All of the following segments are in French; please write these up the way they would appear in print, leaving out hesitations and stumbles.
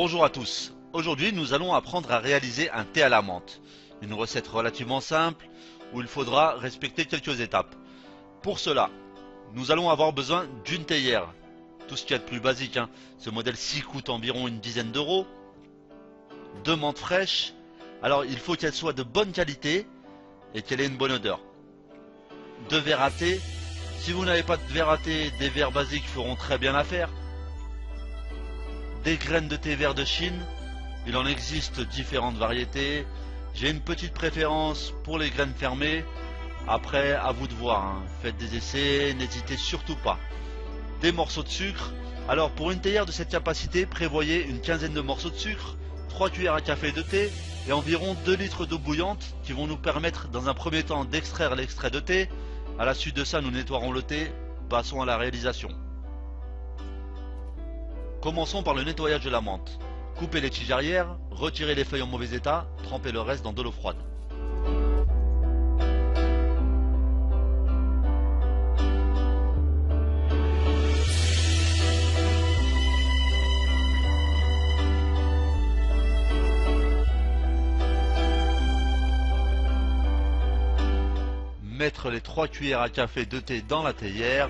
Bonjour à tous. Aujourd'hui, nous allons apprendre à réaliser un thé à la menthe. Une recette relativement simple où il faudra respecter quelques étapes. Pour cela, nous allons avoir besoin d'une théière. Tout ce qu'il y a de plus basique. Ce modèle-ci coûte environ une dizaine d'euros. Deux menthes fraîches. Alors, il faut qu'elles soient de bonne qualité et qu'elle ait une bonne odeur. Deux verres à thé. Si vous n'avez pas de verre à thé, des verres basiques feront très bien l'affaire. Des graines de thé vert de Chine, il en existe différentes variétés. J'ai une petite préférence pour les graines fermées. Après, à vous de voir, Faites des essais, n'hésitez surtout pas. Des morceaux de sucre. Alors pour une théière de cette capacité, prévoyez une quinzaine de morceaux de sucre, 3 cuillères à café de thé et environ 2 litres d'eau bouillante qui vont nous permettre dans un premier temps d'extraire l'extrait de thé. À la suite de ça, nous nettoierons le thé. Passons à la réalisation. Commençons par le nettoyage de la menthe. Coupez les tiges arrière, retirez les feuilles en mauvais état, trempez le reste dans de l'eau froide. Mettre les 3 cuillères à café de thé dans la théière.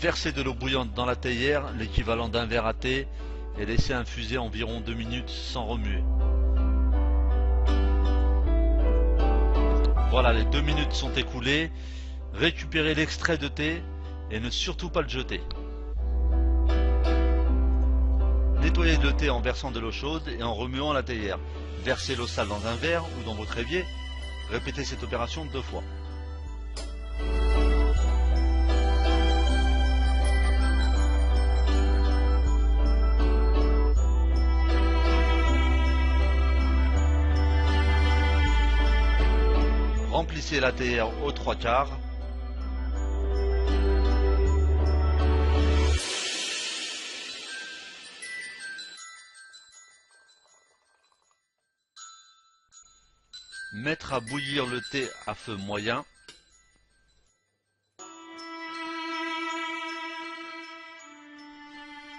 Verser de l'eau bouillante dans la théière, l'équivalent d'un verre à thé, et laisser infuser environ 2 minutes sans remuer. Voilà, les 2 minutes sont écoulées. Récupérez l'extrait de thé et ne surtout pas le jeter. Nettoyez le thé en versant de l'eau chaude et en remuant la théière. Versez l'eau sale dans un verre ou dans votre évier. Répétez cette opération 2 fois. Remplissez la théière aux 3/4. Mettre à bouillir le thé à feu moyen.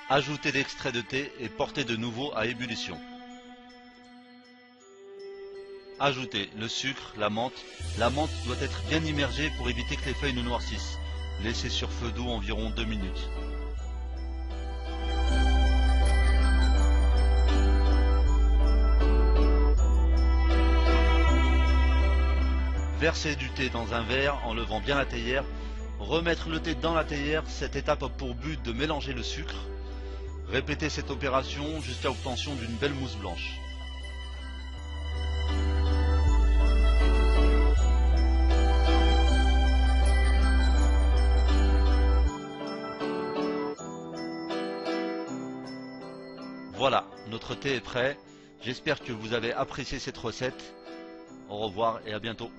Ajoutez l'extrait de thé et portez de nouveau à ébullition. Ajoutez le sucre, la menthe. La menthe doit être bien immergée pour éviter que les feuilles ne noircissent. Laissez sur feu doux environ 2 minutes. Versez du thé dans un verre en levant bien la théière. Remettre le thé dans la théière, cette étape a pour but de mélanger le sucre. Répétez cette opération jusqu'à l'obtention d'une belle mousse blanche. Voilà, notre thé est prêt. J'espère que vous avez apprécié cette recette. Au revoir et à bientôt.